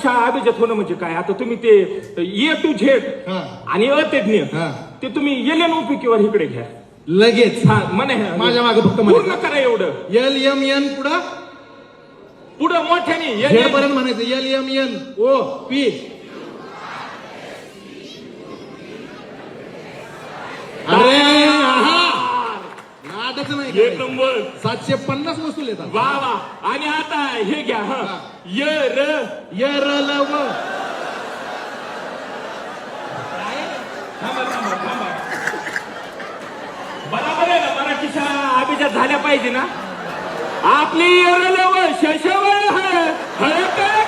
शाळा अभिजात होणं म्हणजे काय? आता तुम्ही ते ए टू झेड आणि अतज्ञ ते तुम्ही LNOP इकडे घ्या लगेच. म्हणे माझ्या मागे फक्त पूर्ण करा एवढं. LMN पुढं मोठ्याने झेड पर्यंत म्हणायचं. LMNOP. अरे नाटक नाही. एक नंबर. 750 वस्तू येतात. वा वा. आणि आता हे घ्या यरलव. बरोबर आहे ना? मराठी शाळा अभिजात झाल्या पाहिजे ना? आपली यरलव शशवळ हळकळ